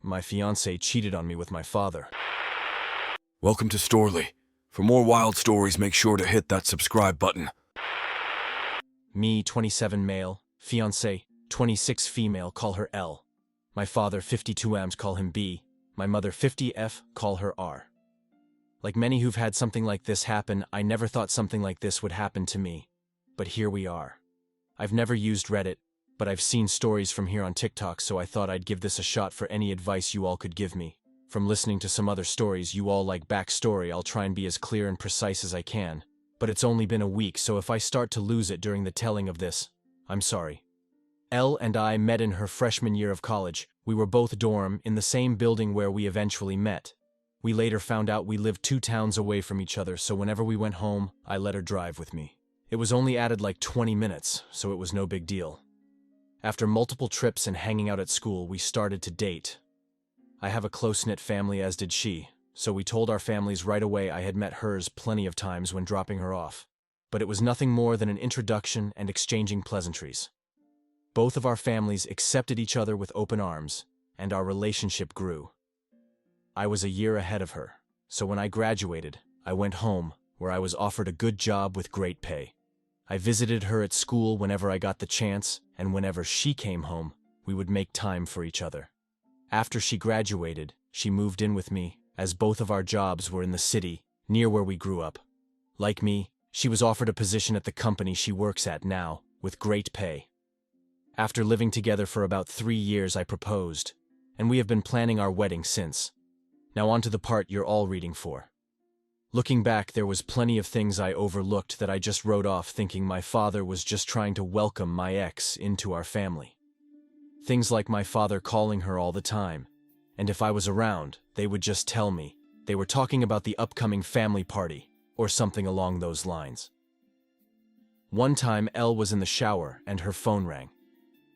My fiancé cheated on me with my father. Welcome to Storly. For more wild stories, make sure to hit that subscribe button. Me, 27 male, fiancé, 26 female, call her L. My father, 52 Ms, call him B. My mother, 50F, call her R. Like many who've had something like this happen, I never thought something like this would happen to me. But here we are. I've never used Reddit, but I've seen stories from here on TikTok, so I thought I'd give this a shot for any advice you all could give me. From listening to some other stories you all like backstory, I'll try and be as clear and precise as I can. But it's only been a week, so if I start to lose it during the telling of this, I'm sorry. Elle and I met in her freshman year of college. We were both dorm in the same building where we eventually met. We later found out we lived 2 towns away from each other, so whenever we went home, I let her drive with me. It was only added like 20 minutes, so it was no big deal. After multiple trips and hanging out at school, we started to date. I have a close-knit family, as did she, so we told our families right away. I had met hers plenty of times when dropping her off, but it was nothing more than an introduction and exchanging pleasantries. Both of our families accepted each other with open arms, and our relationship grew. I was a year ahead of her, so when I graduated, I went home, where I was offered a good job with great pay. I visited her at school whenever I got the chance, and whenever she came home, we would make time for each other. After she graduated, she moved in with me, as both of our jobs were in the city, near where we grew up. Like me, she was offered a position at the company she works at now, with great pay. After living together for about 3 years, I proposed, and we have been planning our wedding since. Now on to the part you're all reading for. Looking back, there was plenty of things I overlooked that I just wrote off, thinking my father was just trying to welcome my ex into our family. Things like my father calling her all the time, and if I was around, they would just tell me they were talking about the upcoming family party, or something along those lines. One time, Elle was in the shower and her phone rang.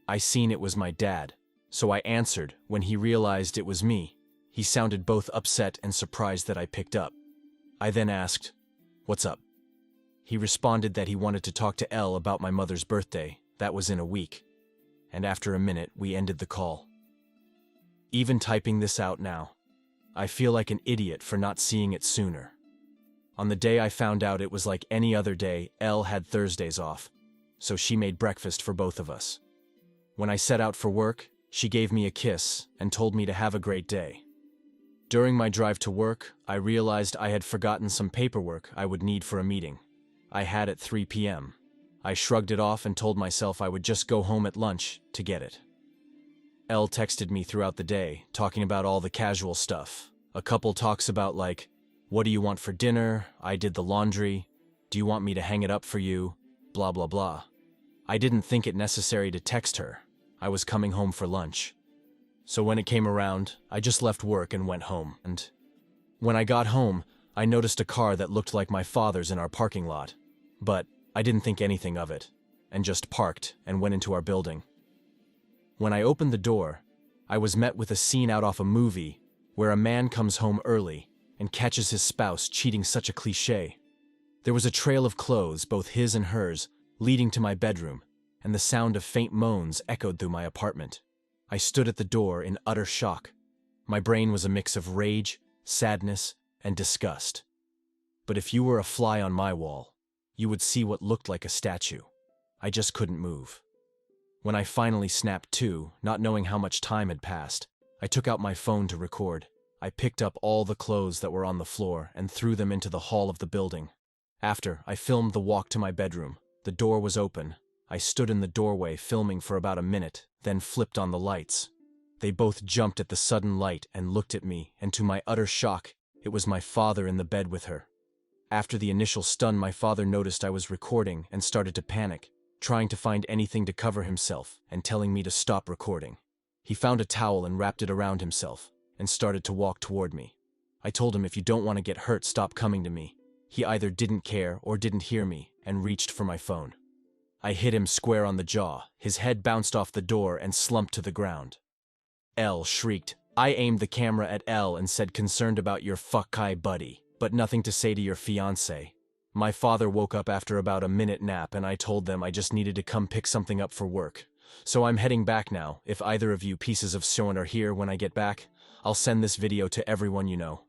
I seen it was my dad, so I answered. When he realized it was me, he sounded both upset and surprised that I picked up. I then asked, "What's up?" He responded that he wanted to talk to Elle about my mother's birthday. That was in a week. And after a minute, we ended the call. Even typing this out now, I feel like an idiot for not seeing it sooner. On the day I found out, it was like any other day. Elle had Thursdays off, so she made breakfast for both of us. When I set out for work, she gave me a kiss and told me to have a great day. During my drive to work, I realized I had forgotten some paperwork I would need for a meeting I had at 3 p.m. I shrugged it off and told myself I would just go home at lunch to get it. Elle texted me throughout the day, talking about all the casual stuff. A couple talks about like, "What do you want for dinner? I did the laundry. Do you want me to hang it up for you? Blah blah blah." I didn't think it necessary to text her. I was coming home for lunch. So when it came around, I just left work and went home. And when I got home, I noticed a car that looked like my father's in our parking lot. But I didn't think anything of it, and just parked and went into our building. When I opened the door, I was met with a scene out of a movie where a man comes home early and catches his spouse cheating. Such a cliché. There was a trail of clothes, both his and hers, leading to my bedroom, and the sound of faint moans echoed through my apartment. I stood at the door in utter shock. My brain was a mix of rage, sadness, and disgust. But if you were a fly on my wall, you would see what looked like a statue. I just couldn't move. When I finally snapped to, not knowing how much time had passed, I took out my phone to record. I picked up all the clothes that were on the floor and threw them into the hall of the building. After, I filmed the walk to my bedroom. The door was open. I stood in the doorway filming for about a minute, then flipped on the lights. They both jumped at the sudden light and looked at me, and to my utter shock, it was my father in the bed with her. After the initial stun, my father noticed I was recording and started to panic, trying to find anything to cover himself and telling me to stop recording. He found a towel and wrapped it around himself and started to walk toward me. I told him, "If you don't want to get hurt, stop coming to me." He either didn't care or didn't hear me and reached for my phone. I hit him square on the jaw. His head bounced off the door and slumped to the ground. Elle shrieked. I aimed the camera at Elle and said, "Concerned about your fuck-eye buddy, but nothing to say to your fiancé." My father woke up after about a minute nap, and I told them I just needed to come pick something up for work. So I'm heading back now. If either of you pieces of shit are here when I get back, I'll send this video to everyone you know.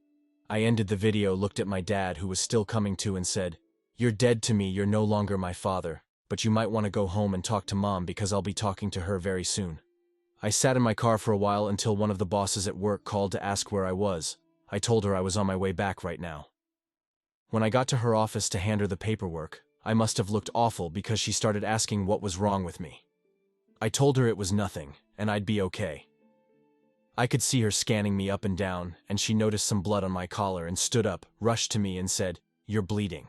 I ended the video, looked at my dad, who was still coming to, and said, "You're dead to me, you're no longer my father, but you might want to go home and talk to Mom because I'll be talking to her very soon." I sat in my car for a while until one of the bosses at work called to ask where I was. I told her I was on my way back right now. When I got to her office to hand her the paperwork, I must have looked awful because she started asking what was wrong with me. I told her it was nothing, and I'd be okay. I could see her scanning me up and down, and she noticed some blood on my collar and stood up, rushed to me and said, "You're bleeding."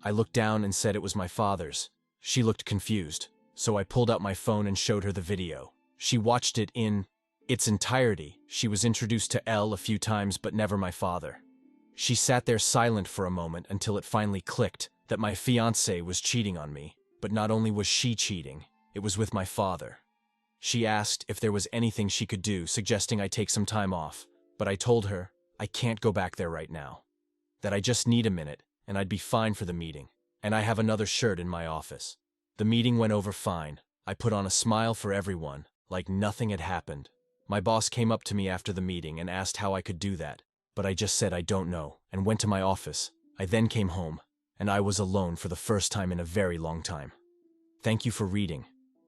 I looked down and said it was my father's. She looked confused, so I pulled out my phone and showed her the video. She watched it in its entirety. She was introduced to Elle a few times, but never my father. She sat there silent for a moment until it finally clicked that my fiancé was cheating on me, but not only was she cheating, it was with my father. She asked if there was anything she could do, suggesting I take some time off, but I told her I can't go back there right now, that I just need a minute and I'd be fine for the meeting, and I have another shirt in my office. The meeting went over fine. I put on a smile for everyone, like nothing had happened. My boss came up to me after the meeting and asked how I could do that, but I just said I don't know and went to my office. I then came home, and I was alone for the first time in a very long time. Thank you for reading.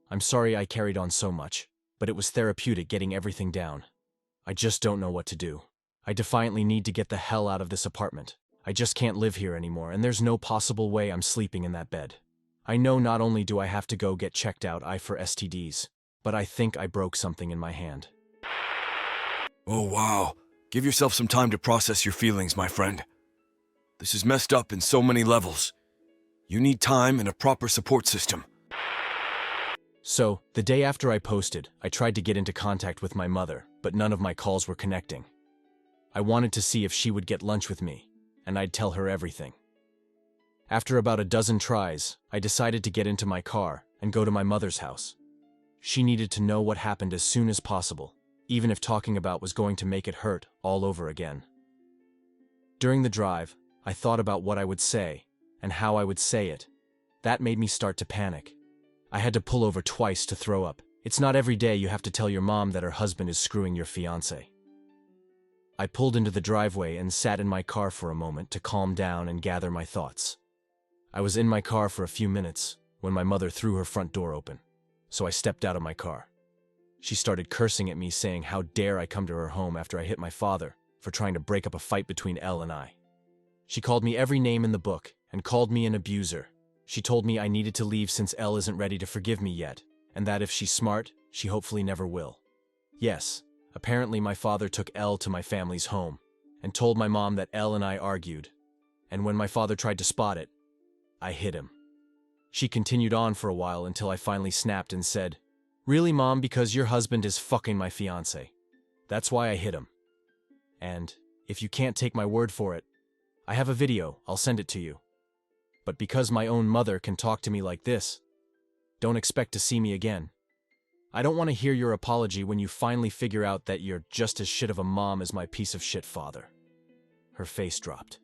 I'm sorry I carried on so much, but it was therapeutic getting everything down. I just don't know what to do. I defiantly need to get the hell out of this apartment. I just can't live here anymore, and there's no possible way I'm sleeping in that bed. I know not only do I have to go get checked out for STDs, but I think I broke something in my hand. Oh, wow. Give yourself some time to process your feelings, my friend. This is messed up in so many levels. You need time and a proper support system. So, the day after I posted, I tried to get into contact with my mother, but none of my calls were connecting. I wanted to see if she would get lunch with me, and I'd tell her everything. After about a dozen tries, I decided to get into my car and go to my mother's house. She needed to know what happened as soon as possible, even if talking about was going to make it hurt all over again. During the drive, I thought about what I would say and how I would say it. That made me start to panic. I had to pull over twice to throw up. It's not every day you have to tell your mom that her husband is screwing your fiancé. I pulled into the driveway and sat in my car for a moment to calm down and gather my thoughts. I was in my car for a few minutes when my mother threw her front door open, so I stepped out of my car. She started cursing at me, saying how dare I come to her home after I hit my father for trying to break up a fight between Elle and I. She called me every name in the book and called me an abuser. She told me I needed to leave since Elle isn't ready to forgive me yet, and that if she's smart, she hopefully never will. Yes, apparently my father took Elle to my family's home and told my mom that Elle and I argued, and when my father tried to spot it, I hit him. She continued on for a while until I finally snapped and said, "Really, Mom, because your husband is fucking my fiancé. That's why I hit him. And, if you can't take my word for it, I have a video, I'll send it to you. But because my own mother can talk to me like this, don't expect to see me again. I don't want to hear your apology when you finally figure out that you're just as shit of a mom as my piece of shit father." Her face dropped.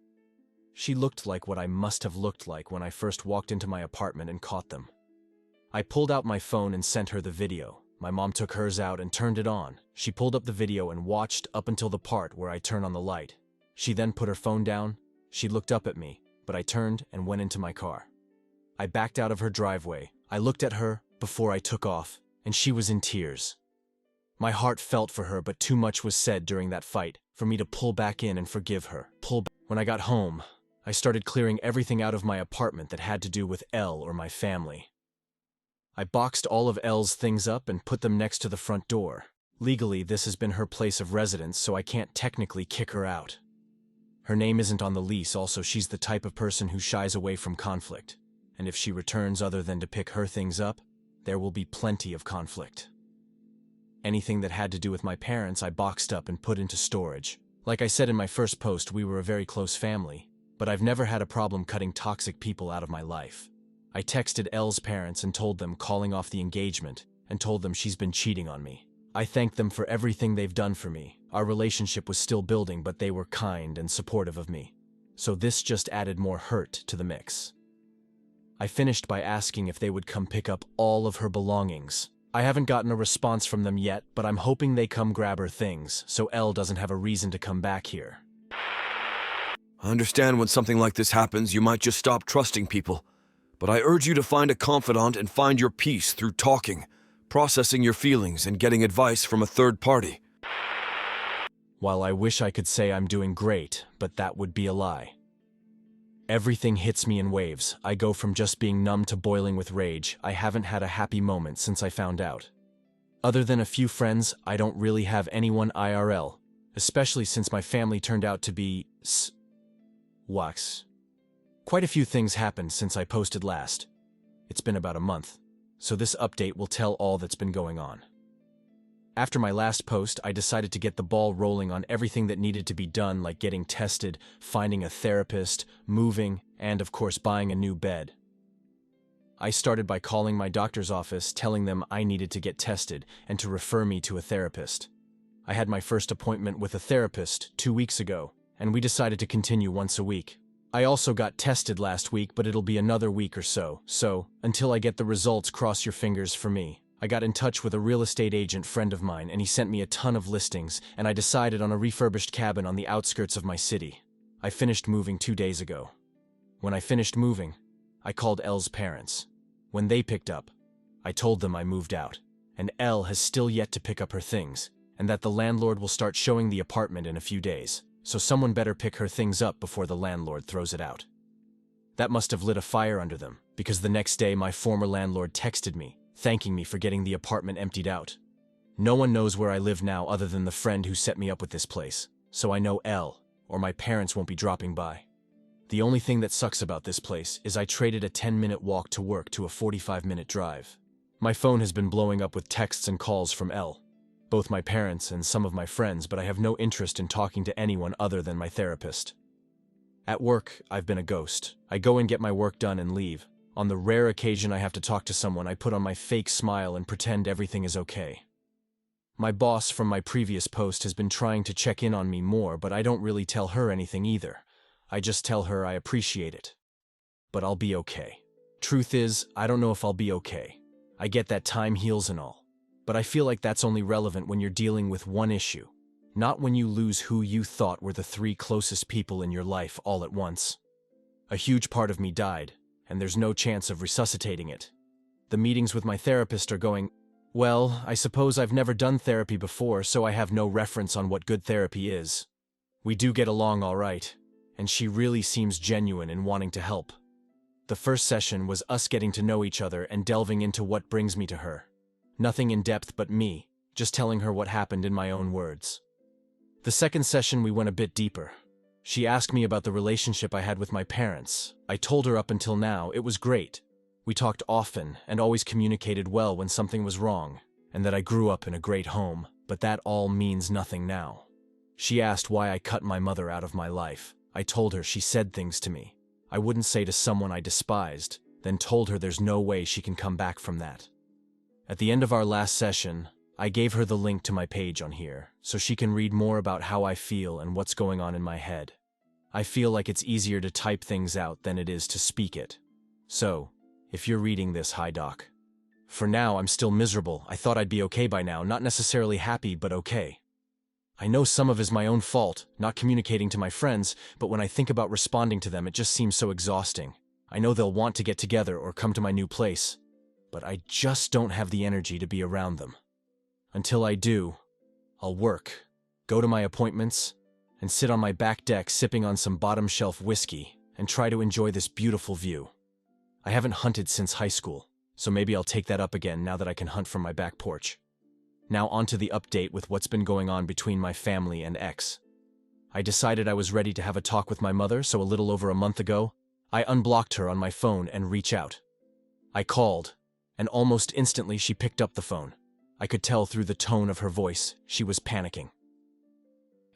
She looked like what I must have looked like when I first walked into my apartment and caught them. I pulled out my phone and sent her the video. My mom took hers out and turned it on. She pulled up the video and watched up until the part where I turn on the light. She then put her phone down. She looked up at me, but I turned and went into my car. I backed out of her driveway. I looked at her before I took off, and she was in tears. My heart felt for her, but too much was said during that fight for me to pull back in and forgive her. When I got home, I started clearing everything out of my apartment that had to do with Elle or my family. I boxed all of Elle's things up and put them next to the front door. Legally, this has been her place of residence, so I can't technically kick her out. Her name isn't on the lease. Also, she's the type of person who shies away from conflict. And if she returns other than to pick her things up, there will be plenty of conflict. Anything that had to do with my parents, I boxed up and put into storage. Like I said in my first post, we were a very close family, but I've never had a problem cutting toxic people out of my life. I texted Elle's parents and told them calling off the engagement and told them she's been cheating on me. I thanked them for everything they've done for me. Our relationship was still building, but they were kind and supportive of me. So this just added more hurt to the mix. I finished by asking if they would come pick up all of her belongings. I haven't gotten a response from them yet, but I'm hoping they come grab her things, so Elle doesn't have a reason to come back here. I understand when something like this happens, you might just stop trusting people. But I urge you to find a confidant and find your peace through talking, processing your feelings, and getting advice from a third party. While I wish I could say I'm doing great, but that would be a lie. Everything hits me in waves. I go from just being numb to boiling with rage. I haven't had a happy moment since I found out. Other than a few friends, I don't really have anyone IRL, especially since my family turned out to be wax. Quite a few things happened since I posted last. It's been about a month, so this update will tell all that's been going on. After my last post, I decided to get the ball rolling on everything that needed to be done, like getting tested, finding a therapist, moving, and of course buying a new bed. I started by calling my doctor's office, telling them I needed to get tested and to refer me to a therapist. I had my first appointment with a therapist 2 weeks ago, and we decided to continue once a week. I also got tested last week, but it'll be another week or so, until I get the results, cross your fingers for me. I got in touch with a real estate agent friend of mine, and he sent me a ton of listings, and I decided on a refurbished cabin on the outskirts of my city. I finished moving 2 days ago. When I finished moving, I called Elle's parents. When they picked up, I told them I moved out, and Elle has still yet to pick up her things, and that the landlord will start showing the apartment in a few days, so someone better pick her things up before the landlord throws it out. That must have lit a fire under them, because the next day my former landlord texted me, thanking me for getting the apartment emptied out. No one knows where I live now other than the friend who set me up with this place, so I know Elle, or my parents won't be dropping by. The only thing that sucks about this place is I traded a 10-minute walk to work to a 45-minute drive. My phone has been blowing up with texts and calls from Elle, both my parents and some of my friends, but I have no interest in talking to anyone other than my therapist. At work, I've been a ghost. I go and get my work done and leave. On the rare occasion I have to talk to someone, I put on my fake smile and pretend everything is okay. My boss from my previous post has been trying to check in on me more, but I don't really tell her anything either. I just tell her I appreciate it. But I'll be okay. Truth is, I don't know if I'll be okay. I get that time heals and all. But I feel like that's only relevant when you're dealing with one issue, not when you lose who you thought were the 3 closest people in your life all at once. A huge part of me died, and there's no chance of resuscitating it. The meetings with my therapist are going, well, I suppose I've never done therapy before, so I have no reference on what good therapy is. We do get along all right, and she really seems genuine in wanting to help. The first session was us getting to know each other and delving into what brings me to her. Nothing in depth but me, just telling her what happened in my own words. The second session we went a bit deeper. She asked me about the relationship I had with my parents. I told her up until now it was great. We talked often and always communicated well when something was wrong, and that I grew up in a great home, but that all means nothing now. She asked why I cut my mother out of my life. I told her she said things to me I wouldn't say to someone I despised, then told her there's no way she can come back from that. At the end of our last session, I gave her the link to my page on here, so she can read more about how I feel and what's going on in my head. I feel like it's easier to type things out than it is to speak it. So, if you're reading this, hi doc. For now, I'm still miserable. I thought I'd be okay by now, not necessarily happy, but okay. I know some of it is my own fault, not communicating to my friends, but when I think about responding to them, it just seems so exhausting. I know they'll want to get together or come to my new place, but I just don't have the energy to be around them. Until I do, I'll work, go to my appointments, and sit on my back deck sipping on some bottom-shelf whiskey and try to enjoy this beautiful view. I haven't hunted since high school, so maybe I'll take that up again now that I can hunt from my back porch. Now onto the update with what's been going on between my family and ex. I decided I was ready to have a talk with my mother, so a little over a month ago, I unblocked her on my phone and reached out. I called, and almost instantly she picked up the phone. I could tell through the tone of her voice she was panicking.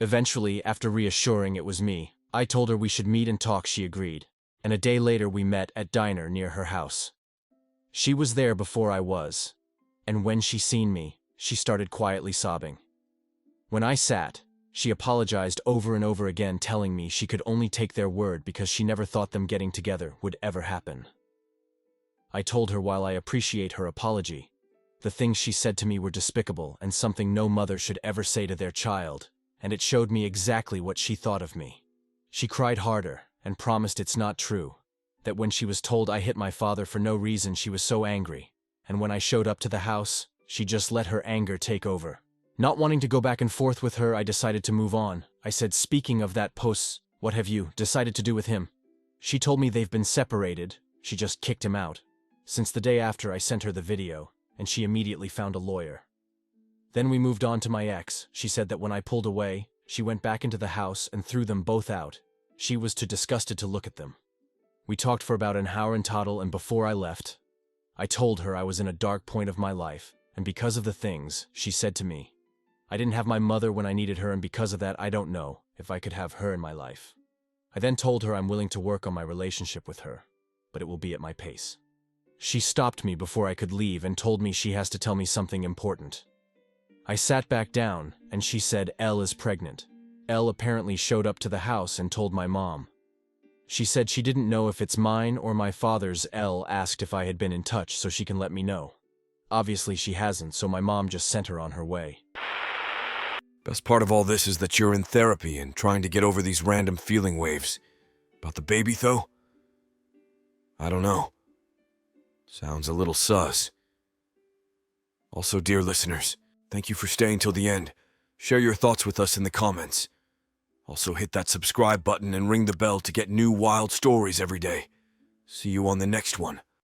Eventually, after reassuring it was me, I told her we should meet and talk. She agreed, and a day later we met at diner near her house. She was there before I was, and when she seen me, she started quietly sobbing. When I sat, she apologized over and over again, telling me she could only take their word because she never thought them getting together would ever happen. I told her while I appreciate her apology, The things she said to me were despicable and something no mother should ever say to their child, and it showed me exactly what she thought of me. She cried harder and promised it's not true, that when she was told I hit my father for no reason she was so angry, and when I showed up to the house, she just let her anger take over. Not wanting to go back and forth with her, I decided to move on. I said, speaking of that post, what have you decided to do with him? She told me they've been separated, she just kicked him out. Since the day after I sent her the video, and she immediately found a lawyer. Then we moved on to my ex. She said that when I pulled away, she went back into the house and threw them both out. She was too disgusted to look at them. We talked for about an hour in total, and before I left, I told her I was in a dark point of my life, and because of the things she said to me, I didn't have my mother when I needed her, and because of that I don't know if I could have her in my life. I then told her I'm willing to work on my relationship with her, but it will be at my pace. She stopped me before I could leave and told me she has to tell me something important. I sat back down, and she said Elle is pregnant. Elle apparently showed up to the house and told my mom. She said she didn't know if it's mine or my father's. Elle asked if I had been in touch so she can let me know. Obviously she hasn't, so my mom just sent her on her way. Best part of all this is that you're in therapy and trying to get over these random feeling waves. About the baby, though? I don't know. Sounds a little sus. Also, dear listeners, thank you for staying till the end. Share your thoughts with us in the comments. Also, hit that subscribe button and ring the bell to get new wild stories every day. See you on the next one.